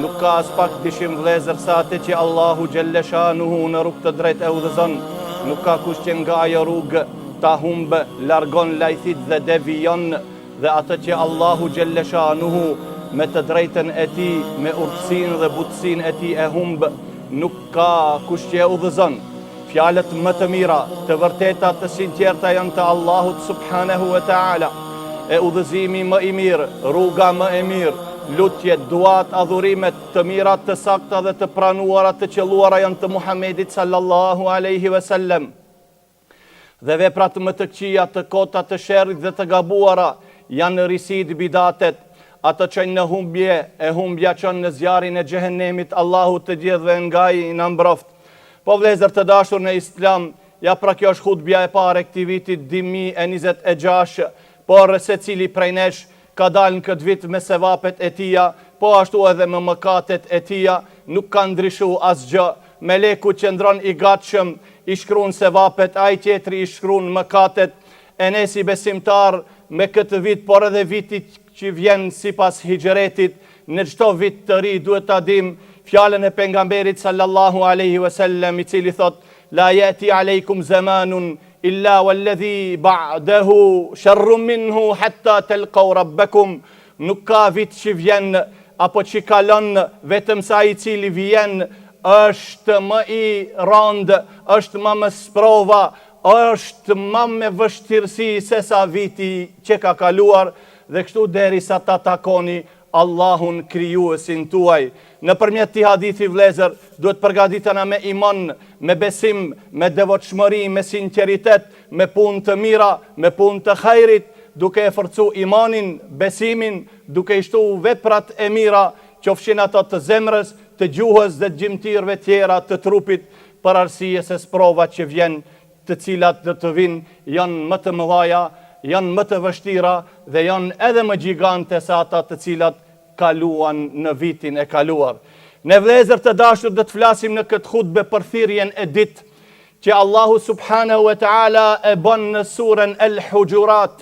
Nuk ka as pak dishim vlezër sa atë që Allahu Gjelleshanuhu në rrugë të drejtë e udhëzon. Nuk ka kush që nga ajo rrugë ta humbë, largon lajthit dhe devijon, dhe atë që Allahu Gjelleshanuhu me të drejtën e ti, me urtësinë dhe butësinë e ti e humbë, nuk ka kush që e udhëzon. Fjalët më të mira, të vërteta, të sinqerta janë të Allahut subhanahu wa ta'ala. E udhëzimi më i mirë, rruga më e mirë, lutjet, duat, adhurimet të mira, të sakta dhe të pranuara, të qelluara janë të Muhamedit sallallahu alaihi wasallam. Dhe veprat më të këqija, të kota, të sherrit dhe të gabuara janë risid, bidatet, ato që në humbje, e humbja që në zjarin e xhehenemit, Allahu të gjithëve ngaj në mbroft. Po vlezër të dashur në Islam, ja pra kjo është hutbja e parë e këtij viti 2026, por se cili prej nesh ka dalë në këtë vit me sevapet e tia, po ashtu edhe me mëkatet e tia, nuk ka ndryshu asgjë. Meleku që ndron i gatshëm, i shkruan sevapet, ai tjetri i shkruan mëkatet. E ne si besimtar me këtë vit, por edhe vitit që vjen sipas hijretit, në çdo vit të ri duhet ta dim fjalën e pejgamberit sallallahu alaihi wasallam, i cili thot: la yati aleikum zamanun illa walladhi ba'dahu sharrun minhu hatta talqaw rabbakum. Nuk ka vit që vjen apo që kalon vetëm sa i cili vjen është më i rëndë, është më me sprova, është më me vështirësi se sa viti që ka kaluar, dhe kështu derisa ta takoni Allahun krijuesin tuaj. Nëpërmjet këtij hadithi vlezër, duhet përgatitena me iman, me besim, me devotshmëri, me sinqeritet, me punë të mira, me punë të hajrit, duke e forcu imanin, besimin, duke i shtu veprat e mira, qofshin ato të zemrës, të gjuhës dhe të gjymtyrëve tjera të trupit, për arsye se sprovat që vjen, të cilat do të vinë, janë më të mëdha, janë më të vështira dhe janë edhe më gjigante se ata të cilat kaluan në vitin e kaluar. Ne vlezër të dashur do të flasim në këtë hutbe për thirrjen e ditë që Allahu subhanahu wa ta'ala e bën në surën Al-Hujurat.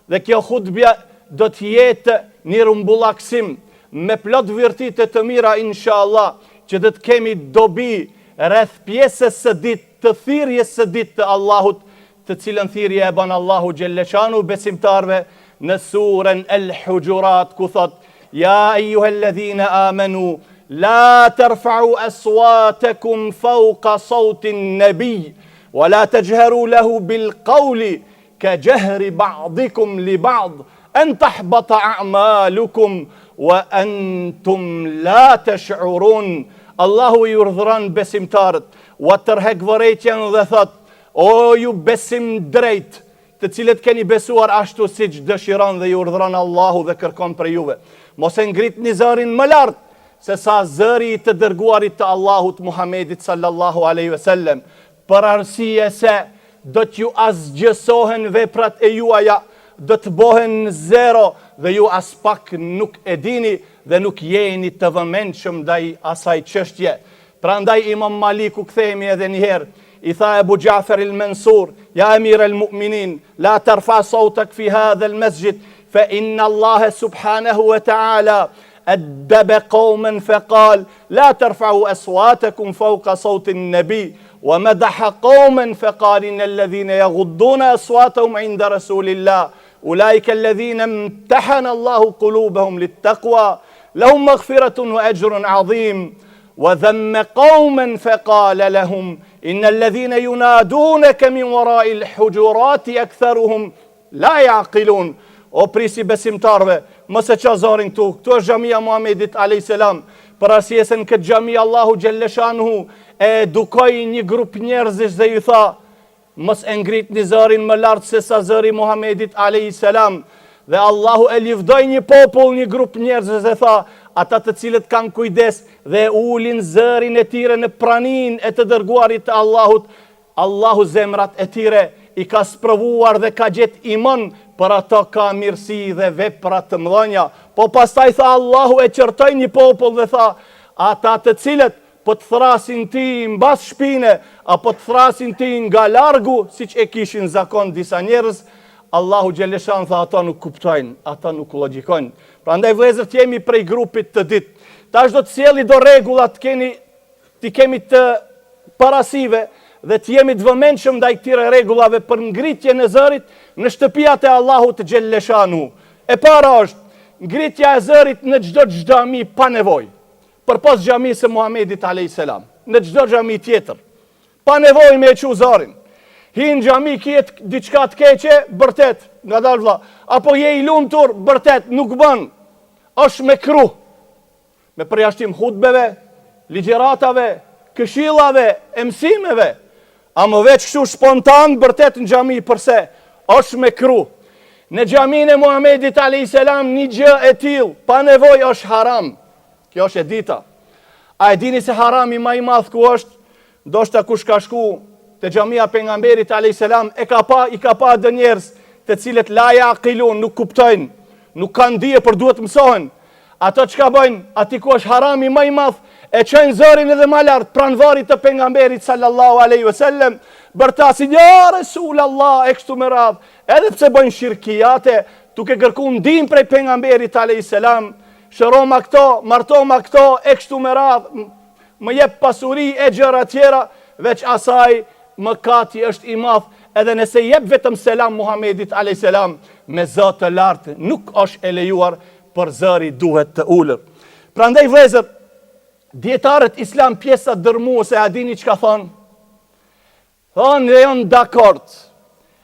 Dhe kjo hutbja do të jetë një rumbullaksim me plot virtite të mira inshallah, që do të kemi dobi rreth pjesës së ditë, të thirrjes së ditë të Allahut, të cilën thirrje e bën Allahu Gjelleshanu besimtarve në surën Al-Hujurat, ku thot: ja eyyuhalladhina amanu la tarfa'u aswatakum fawqa sawti an-nabi wa la tajharu lahu bil qawli ka jahri ba'dikum li ba'd an tahbata a'malukum wa antum la tash'urun. Allahu i urdhëron besimtarët, wa tërhek vërejtjen dhe thot: o ju besim drejt, të cilët keni besuar ashtu siç dëshiron dhe ju urdhëron Allahu dhe kërkon për juve, mos e ngritni zërin më lart se sa zëri i të dërguarit të Allahut Muhamedit sallallahu alaihi wasallam, për arsye se do t'ju asgjësohen veprat e juaja, do të bohen zero dhe ju as pak nuk e dini dhe nuk jeni të vëmendshëm ndaj asaj çështje. Prandaj Imam Maliku, kthehemi edhe një herë, i tha Abu Ja'far al-Mansur: ja emir al-mu'minin, la tarfa sautak fi hadha al-masjid, fa inna Allah subhanahu wa ta'ala أدب قوما فقال لا ترفعوا أصواتكم فوق صوت النبي ومدح قوما فقال إن الذين يغضون أصواتهم عند رسول الله أولئك الذين امتحن الله قلوبهم للتقوى لهم مغفرة وأجر عظيم وذم قوما فقال لهم إن الذين ينادونك من وراء الحجرات أكثرهم لا يعقلون. O prisi besimtarve, mëse qa zorin këtu është xhamia Muhamedit a.s. Për arsye se në këtë xhami Allahu Gjelleshanuhu e edukoi një grup njerëzish dhe ju tha: mos e ngritni zërin më lart se sa zëri Muhamedit a.s. Dhe Allahu e livdoi një popull, një grup njerëzish dhe tha: ata të cilët kanë kujdes dhe ulin zërin e tyre në praninë e të dërguarit të Allahut, Allahu zemrat e tyre i ka sprovuar dhe ka gjet iman, për ato ka mirësi dhe vepra të mëdha. Po pastaj tha Allahu, e qërtoi një popull dhe tha: ata të cilët po të thrasin ti mbas shpine, apo të thrasin ti nga largu, siç e kishin zakon disa njerëz, Allahu Gjelleshan tha: ata nuk kuptojnë, ata nuk logjikojnë. Prandaj vëllezër, jemi prej grupit të ditë, tash do të sjellni do rregullat ti kemi të parasive dhe të jemi të vëmendshëm ndaj këtyre rregullave për ngritjen e zërit në shtëpiat e Allahut xhelleshanu. E para është ngritja e zërit në çdo xhami pa nevojë, përpos xhamisë së Muhamedit alayhis salam, në çdo xhami tjetër, pa nevojë me e çu zërin. Hi në xhami kiet diçka të keqe, vërtet, ngadalë vëlla, apo je i lumtur, vërtet, nuk bën. Është me kruh, me përjashtim hutbeve, ligjeratave, këshillave, e mësimeve, a më veç kështu spontan, vërtet në xhami përse, është me kruh. Në xhamin e Muhamedit alayhis salam një gjë e tillë, pa nevojë është haram. Kjo është e dita. A e dini se harami më i madh ku është? Ndoshta kush ka shku te xhamia pejgamberit alayhis salam i ka pa dë njerëz të cilët la yaqilun, nuk kuptojnë, nuk kanë dije për duhet mësohen. Ato çka bëjnë, aty ku është harami më i madh, e çojnë zërin edhe më lart pranë varrit të pejgamberit sallallahu alaihi wasallam, bërtasin ja Resulullah e kështu me radhë. Edhe pse bëjnë shirkiate, duke kërkuar ndihmë prej pejgamberit alayhis salam, shëroma këto, martoma këto, e kështu me radhë, më jep pasuri e gjëra tjera, veç asaj mëkati është i madh, edhe nëse jep vetëm selam Muhamedit alayhis salam me zë të lartë, nuk është e lejuar, për zëri duhet të ulur. Prandaj vëllezër, dietarët islam pjesa dërmuese, a dini çka thonë? Thonë dhe janë dakord.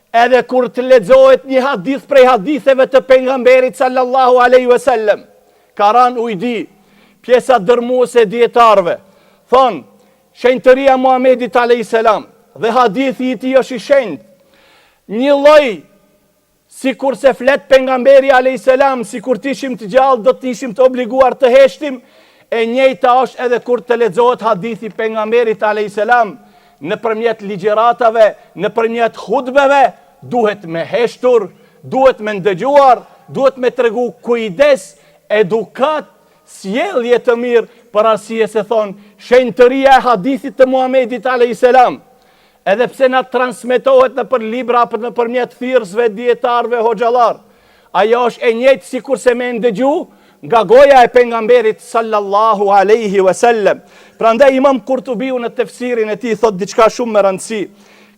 Edhe kur të lexohet një hadith prej haditheve të pejgamberit sallallahu alaihi wasallam, Karan Ujdi, pjesa dërmuese e dietarëve, thonë shenjtëria Muhamedit alayhis salam dhe hadithi i tij është i shenjtë. Një lloj si kur se flet pejgamberi alayhis salam, si kur t'ishim të gjallë, do t'ishim të obliguar të heshtim, e njëjta është edhe kur të lexohet hadithi pejgamberit alayhis salam, nëpërmjet ligjëratave, nëpërmjet hutbeve, duhet me heshtur, duhet me ndëgjuar, duhet me tregu kujdes, edukat, sjellje të mirë, për arsye se thonë, shenjtëria e hadithit të Muhamedit alayhis salam, edhe pse na transmetohet në për libra, në përmjet thirrësve, dietarëve, hoxhallar, ajo është e njëjtë sikur se me ndëgju nga goja e pejgamberit sallallahu alaihi wasallam. Prandaj Imam Kurtubiu në tefsirin e tij thot diçka shumë me rëndësi.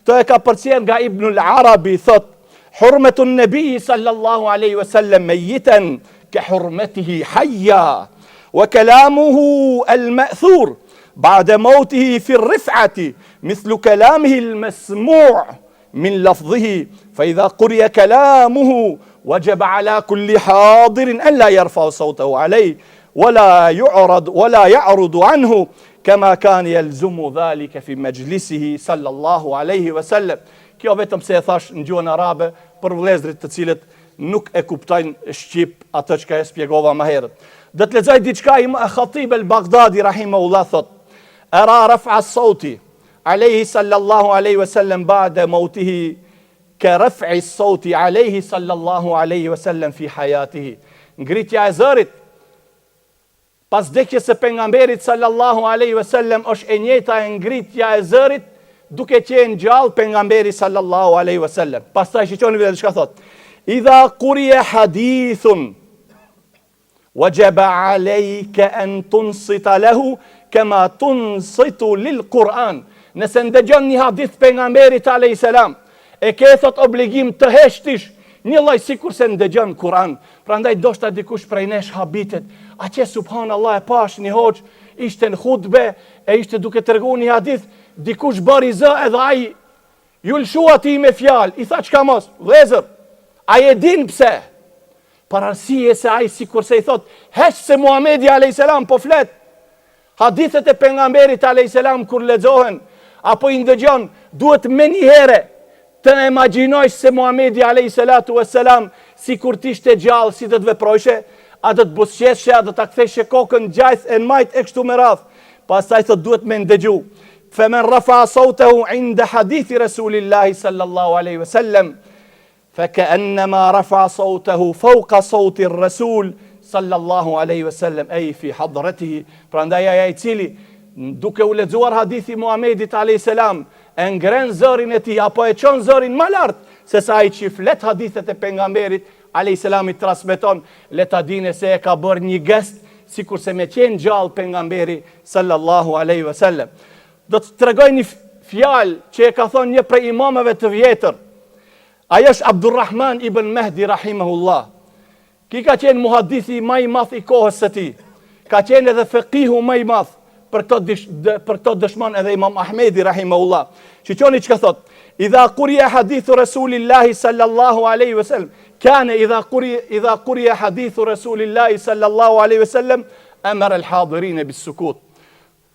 Kto e ka përcjell nga Ibnul Arabi, thot: "Hurmatun Nabi sallallahu alaihi wasallam mayitan ka hurmatihi hayya, wa kalamuhu al-ma'thur بعد موته في الرفعة مثل كلامه المسموع من لفظه فإذا قرئ كلامه وجب على كل حاضر أن لا يرفع صوته عليه ولا يعرض عنه كما كان يلزم ذلك في مجلسه صلى الله عليه وسلم." Kjo vetëm se e thash në gjuhën arabe për vëllezërit të cilët nuk e kuptojnë shqip atë çka e shpjegova më herët. Do të lexoj diçka i Khatib el-Baghdadi rahimahullah thot: "Ara raf'a as-sauti alayhi sallallahu alayhi wasallam ba'da mautihi ka raf'i as-sauti alayhi sallallahu alayhi wasallam fi hayatihi." Ngritja e zërit pas vdekjes së pejgamberit sallallahu alayhi wasallam është e njëjta e ngritja e zërit duke qenë gjallë pejgamberi sallallahu alayhi wasallam. Pastaj shiqoni vetë çka thot: "Idha quriya hadithun wajaba alayka an tunsita lahu kema tunsitu lil Kur'an." Nëse ndëgjon një hadith pejgamberit alayhis salam, e ke thot obligim të heshtish një lloj sikur se ndëgjon Kur'an. Prandaj ndoshta dikush prej nesh habitet, a që subhanallahu e pash një hoxh ishte në hutbe e ishte duke treguar një hadith, dikush bëri zë edhe ai ju lshua ti me fjalë, i tha çka mos, vëllezër, ai e din pse? Për arsye se ai sikur se i thot, heq se Muhamedi alayhis salam po flet. Hadithet e pejgamberit alayhis salam kur lexohen apo i ndëgjon, duhet me një herë të imagjinojsh se Muhamedi alayhis salatu wassalam sikur të ishte gjallë, si do të veprojshe, a do të buzëqeshe, a do ta ktheshe kokën gjajth e majt e kështu me radh. Pastaj thot duhet me ndëgju. Faman rafa'a sawtahu 'inda hadithi Rasulillahi sallallahu alaihi wasallam فكأنما رفع صوته فوق صوت الرسول صلى الله عليه وسلم أي في حضرته. Prandaj ai i cili duke u lexuar hadithi Muhamedit alayhis salam e ngren zërin e tij apo e çon zërin më lart se sa ai që flet hadithet e pejgamberit alayhis salam i transmeton, le ta dinë se e ka bërë një gest sikur se me qenë gjallë pejgamberi sallallahu alaihi wasallam. Do të tregoj një fjalë që e ka thonë një prej imamëve të vjetër. Ajo është Abdurrahman ibn Mehdi rahimahullah. Ki ka qenë muhadithi më i madh i kohës së tij. Ka qenë edhe fiqihu më i madh. Për këto dëshmon edhe Imam Ahmedi rahimahullah. Shiqoni çka thot. Idha quriya hadithu Rasulillahi sallallahu alaihi wasallam, kana idha quriya hadithu Rasulillahi sallallahu alaihi wasallam amara al-hadirin bis-sukut.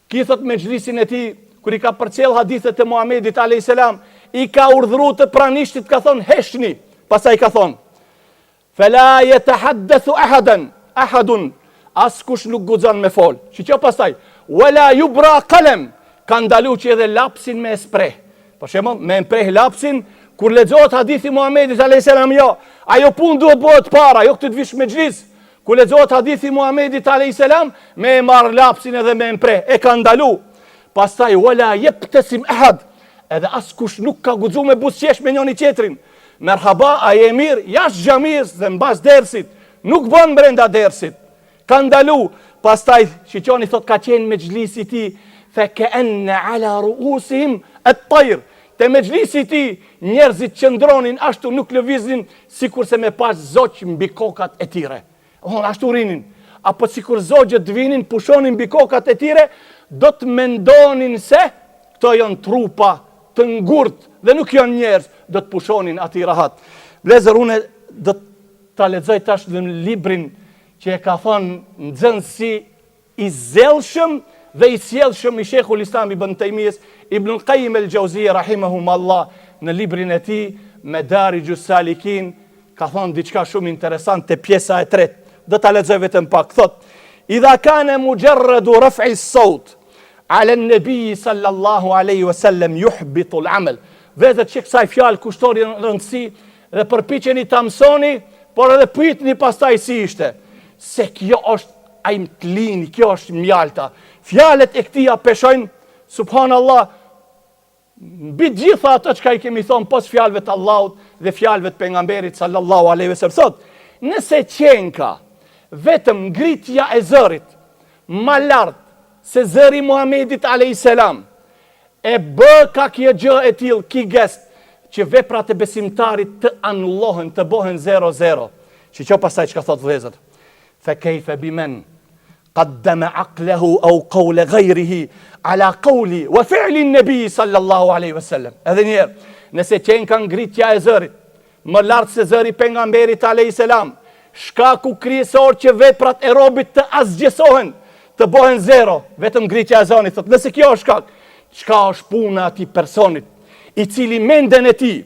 Ki thot me xhlisin e tij kur i ka përcjell hadithet e Muhamedit alayhis salam, i ka urdhëruar të pranishtit, ka thon heshni, pastaj ka thon fala yatahaddathu ahadun, askush nuk guxon me fol. Shiqo pastaj wala yubra qalam, ka ndalu që edhe lapsin me spreh. Për shembull, me mpreh lapsin kur lexohet hadithi Muhamedit alayhis salam, jo, ajo punë duhet bëhet para, jo këtë të vish me xhlis. Kur lexohet hadithi Muhamedit alayhis salam, me marr lapsin edhe me mpreh, e ka ndalu. Pastaj wala yabtasim ahad, edhe askush nuk ka guxuar me buzëqesh me njëri tjetrin. Merhaba, a je mirë, jashtë xhamis dhe mbas dersit, nuk bën brenda dersit. Ka ndalu. Pastaj shiqoni thot ka qenë me xhlisi i tij, fa ka'anna ala ru'usihim at-tayr. Te me xhlisi i tij njerëzit qëndronin ashtu, nuk lëviznin, sikur se me pas zoq mbi kokat e tyre. Ashtu rinin. Apo sikur zogjet vinin, pushonin mbi kokat e tyre, do të mendonin se këto janë trupa të ngurt dhe nuk janë njerëz, do të pushonin aty rahat. Vlezër, unë do ta lexoj tash në librin që e ka thonë nxënësi i zellshëm dhe i sjellshëm i Sheikhul Islam Ibn Taymiyes, Ibn Qayyim al-Jauziyja rahimahumullah, në librin e tij Madarijus Salikin, ka thonë diçka shumë interesante te pjesa e tretë. Do ta lexoj vetëm pak. Thot: "Idha kana mujarradu raf'i as-sawt 'ala an-nabi sallallahu alaihi wasallam yuhbitu al-'amal." Vetë që kësaj fjalë kushtori rëndësi dhe përpiqeni ta mësoni, por edhe pyetni pastaj si ishte. Se kjo është ajmtlini, kjo është mjalta. Fjalët e këtija peshojnë, subhanallah, mbi gjitha ato që ka i kemi thonë pos fjalëve të Allahut dhe fjalëve të pejgamberit sallallahu alaihi wasallam. Thot, nëse qenka vetëm ngritja e zërit ma lartë se zëri Muhamedit alayhis salam, e bë ka kjo gjë e tillë, ki gest, që veprat e besimtarit të anullohen, të bëhen 0-0. Që pastaj çka thot vëllezër? فكيف بمن قدم عقله أو قول غيره على قول وفعل النبي صلى الله عليه وسلم. Edhe njerë, nëse qenë kanë ngritja e zërit, më lartë se zëri pejgamberit alayhis salam, shkaku kryesor që veprat e robit të asgjësohen, të bëhen 0, vetëm ngritja e zërit. Thot, nëse kjo është shkak, çka është puna atij personit, i cili menden e tij,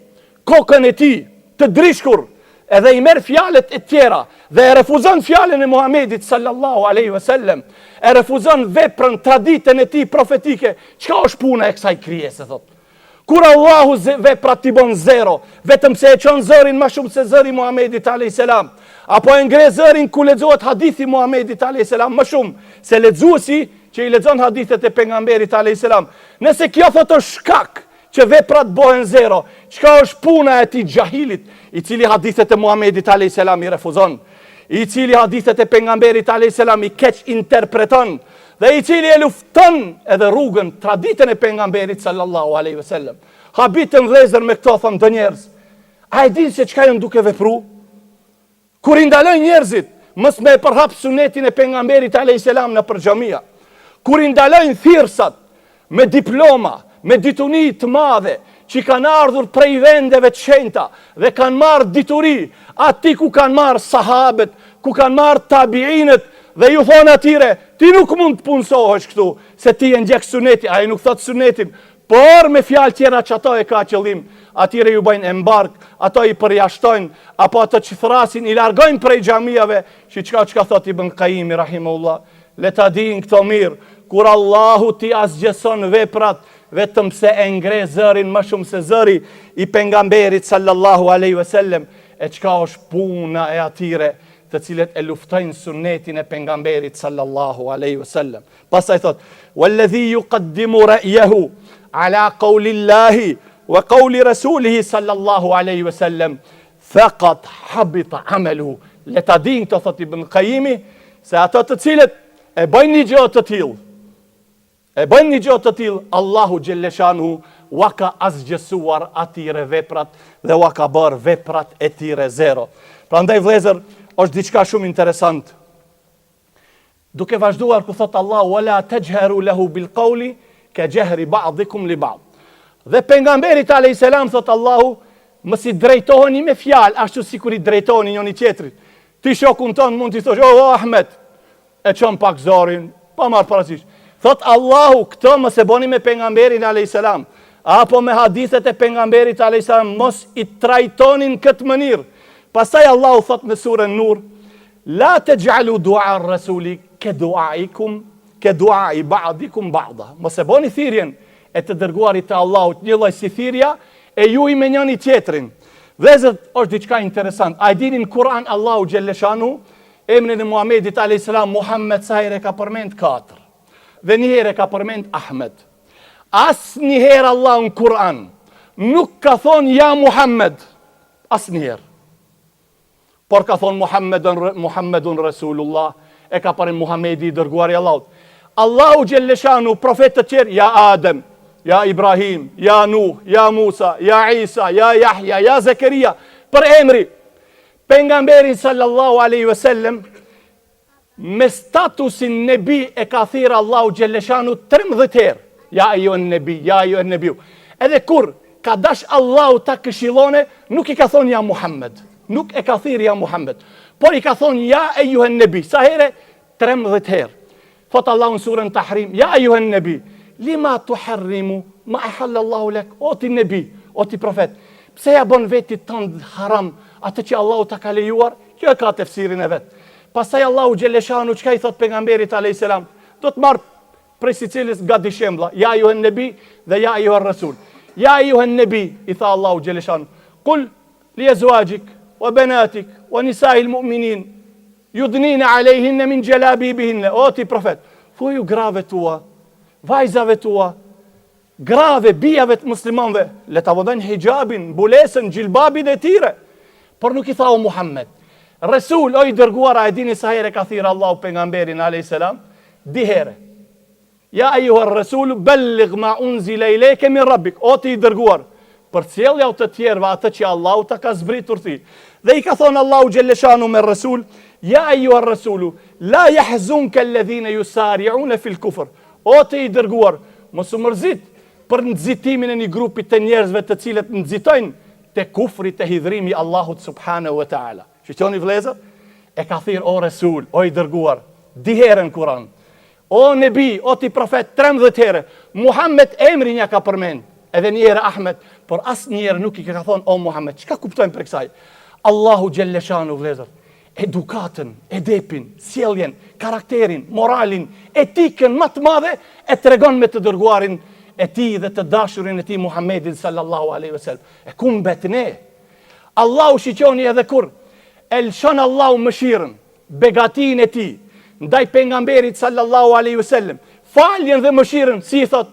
kokën e tij të drishkur, edhe i merr fjalët e tjera dhe e refuzon fjalën e Muhamedit sallallahu alaihi wasallam, e refuzon veprën, traditën e tij profetike, çka është puna e kësaj krijese, thot. Kur Allahu veprat ti bën 0, vetëm se e çon zërin më shumë se zëri Muhamedit alayhis salam, apo e ngre zërin ku lexohet hadithi Muhamedit alayhis salam më shumë se lexuesi që i lexon hadithet e pejgamberit alayhis salam. Nëse kjo thot është shkak që veprat bëhen 0, çka është puna e tij xhahilit, i cili hadithet e Muhamedit alayhis salam i refuzon, i cili hadithet e pejgamberit alayhis salam i keq interpreton, dhe i cili e lufton edhe rrugën, traditën e pejgamberit sallallahu alaihi wasallam. Habitën vëllezër me këto thon të njerëz. A e din se çka janë duke vepru? Kur i ndalojnë njerëzit, mos me përhap sunetin e pejgamberit alayhis salam në xhamia. Kur i ndalojnë thirrsat me diploma, me dituni të madhe, që kanë ardhur prej vendeve të shenjta dhe kanë marrë dituri, ati ku kanë marrë sahabët, ku kanë marrë tabiinët, dhe ju thonë atyre, ti nuk mund të punësohesh këtu, se ti e ndjek sunetin, ai nuk thot sunetin, por me fjalë tjera që ato e ka qëllim, atyre ju bëjnë embark, ato i përjashtojnë, apo ato që thrasin, i largojnë prej xhamiave, çka thot Ibn Qayyim rahimahullah, le ta dinë këto mirë, kur Allahu ti asgjëson veprat, vetëm se e ngre zërin më shumë se zëri i pejgamberit sallallahu alaihi wasallam, e çka është puna e atyre të cilët e luftojnë sunetin e pejgamberit sallallahu alaihi wasallam. Pastaj thot: "Walladhi yuqaddimu ra'yahu ala qawli Allahi wa qawli rasulihi sallallahu alaihi wasallam, faqad habita amaluhu." Le ta dinë, thot Ibn Qayyimi, se ato të cilët e bëjnë një gjë të tillë, Allahu xhelleshanu wa ka azgjësuar atyre veprat dhe wa ka bërë veprat e tyre zero. Prandaj vëllezër, është diçka shumë interesant. Duke vazhduar ku thot Allahu wala tajharu lahu bil qawli ka jahri ba'dikum li ba'd. Dhe pejgamberit alayhis salam thot Allahu, mos i drejtoheni me fjalë ashtu sikur i drejtoheni njëri tjetrit. Ti shokun ton mund t'i thosh, "O Ahmet, e çon pak zorin, pa marr parasysh." Thot Allahu, këtë mos e bëni me pejgamberin alayhis salam, apo me hadithet e pejgamberit alayhis salam, mos i trajtonin këtë mënyrë. Pastaj Allahu thot në surën Nur, "La taj'alu du'a ar-rasuli ka du'aikum ka du'ai ba'dikum ba'da." Mos e bëni thirrjen e të dërguarit të Allahut një lloj si thirrja e juaj me njëri tjetrin. Vëllezër, është diçka interesant. A e dini në Kur'an Allahu xhelleshanu emrin e Muhamedit alayhis salam Muhammed sa herë ka përmend 4. Dhe një herë ka përmend Ahmed. Asnjëherë Allahu në Kur'an nuk ka thonë ja Muhammed, asnjëherë. Por ka thonë Muhammedun Rasulullah, e ka përmend Muhamedi i dërguari i Allahut. Allahu xhelleshanu profetët të tjerë ja Adem, ja Ibrahim, ja Nuh, ja Musa, ja Isa, ja Yahya, ja Zakaria, për emri. Pejgamberin sallallahu alaihi wasallam me statusin nebi e ka thirrë Allahu xhelleshanu 13 herë. Ja ayyuhan nabi, ja ayyuhan nabi. Edhe kur ka dash Allahu ta këshillone, nuk i ka thonë ja Muhammed. Nuk e ka thirrë ja Muhammed, por i ka thonë ja ayyuhan nabi. Sa herë? 13 herë. Thot Allahu në surën Tahrim, ja ayyuhan nabi, lima tuharrimu ma ahalla Allahu lak. O ti nebi, o ti profet, pse ja bën vetit tënd haram atë që Allahu ta ka lejuar? Kjo e ka tefsirin e vet. Pastaj Allahu xhelleshanu çka i thot pejgamberit alayhis salam? Do të marr prej sicilës gati shemblla, ja ayyuhan nabi dhe ja ayyuhar rasul. Ja ayyuhan nabi, i tha Allahu xhelleshanu, qul li azwajik wa banatik wa nisa'il mu'minin yudnina alayhinna min jalabibihinna. O ti profet, thuaju grave tua, vajzave tua, grave bijave të muslimanëve, le ta vëdojnë hijabin, mbulesën, gjilbabin e tyre. Por nuk i tha o Muhammed. Resul, o i dërguara, e dini sa herë ka thirrë Allahu pejgamberin alayhis salam? 2 herë. Ja ayyuhar rasul balligh ma unzila ilayka min rabbik. O ti i dërguar, përcjellja të tjerëve atë që Allahu ta ka zbritur ti. Dhe i ka thonë Allahu xhelleshanu me Rasul, ja ayyuhar rasulu la yahzunka alladhina yusari'una fil kufr. O ti i dërguar, mos u mërzit për nxitimin e një grupi të njerëzve të cilët nxitojnë te kufri, te hidhrimi Allahut subhanahu wa taala. Shqoni vëllezër, e ka thirr o Rasul, o i dërguar, 2 herë në Kur'an. O nebi, o ti profet, 13 herë. Muhammed emrin ja ka përmend, edhe një herë Ahmed, por asnjëherë nuk i ka thonë o Muhammed. Çka kuptojmë për kësaj? Allahu xhelleshanu vëllezër, edukatën, edepin, sjelljen, karakterin, moralin, etikën më të madhe e tregon me të dërguarin e tij dhe të dashurin e tij Muhammedin sallallahu alaihi wasallam. E ku mbet ne? Allahu shiqoni edhe kur elshon Allahu mëshirën, begatin e tij ndaj pejgamberit sallallahu alaihi wasallam, faljen dhe mëshirën, si i thot?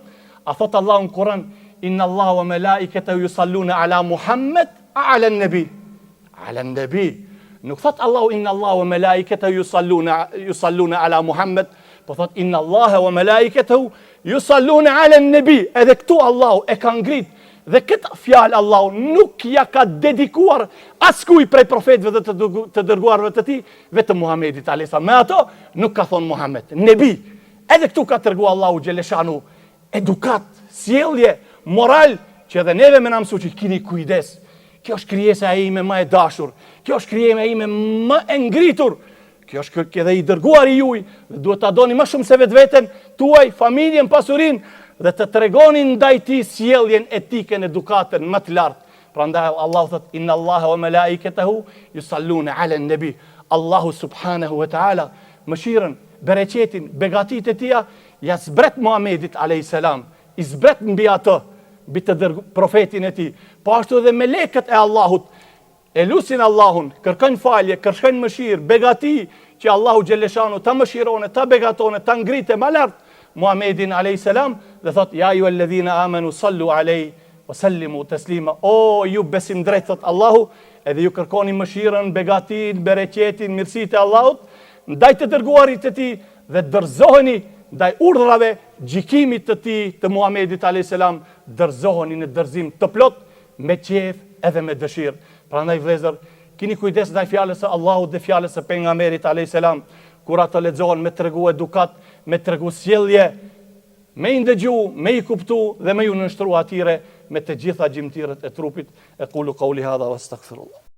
A thot Allahu në Kur'an, inna Allahu wa malaikatahu yusalluna ala Muhammad, ala nabi. Ala nabi. Nuk thot Allahu inna Allahu wa malaikatahu yusalluna ala Muhammad, po thot inna Allahu wa malaikatahu yusalluna ala nabi. Edhe këtu Allahu e ka ngrit dhe këtë fjalë Allahu nuk ja ka dedikuar askuj prej profetëve dhe të dërguarve të tij, vetëm Muhamedit alayhis salam. Me ato nuk ka thonë Muhammed, nebi. Edhe këtu ka treguar Allahu xhelleshanu edukat, sjellje, moral, që edhe neve me na mësu që kini kujdes. Kjo është krijesa ime më e dashur. Kjo është krijesa ime më e ngritur. Kjo është edhe i dërguari juaj, dhe duhet ta doni më shumë se vetveten tuaj, familjen, pasurinë, dhe të tregoni ndaj tij sjelljen, etikën, edukatën më të lartë. Prandaj Allahu thot inna Allaha wa malaikatahu yusalluna ala nabi. Allahu subhanahu wa taala mëshirën, bereqetin, begatit e tija ja zbret Muhamedit alayhis salam, i zbret mbi atë, mbi të profetin e tij. Po ashtu edhe melekët e Allahut e lusin Allahun, kërkojnë falje, kërkojnë mëshirë, begati, që Allahu xhelleshanu ta mëshirone, ta begatone, ta ngritë më lart Muhamedin alayhis salam, dhe thot ja ju alladhina amanu sallu alayhi wa sallimu taslima. O ju besim drejt, thot Allahu, edhe ju kërkoni mëshirën, begatin, bereqetin, mirësitë e Allahut, ndaj të dërguarit të tij dhe dorëzoheni ndaj urdhrave, gjikimit të tij të Muhamedit alayhis salam, dorëzoheni në dorëzim të plot me qejf edhe me dëshirë. Prandaj vëllezër, keni kujdes ndaj fjalës së Allahut dhe fjalës së pejgamberit alayhis salam, kur ato lexohen me tregu edukat, me tregu sjellje, me i ndëgju, me i kuptu dhe me ju nështru atyre me të gjitha gjimtirët e trupit. E qulu qouli hadha wastaghfirullah.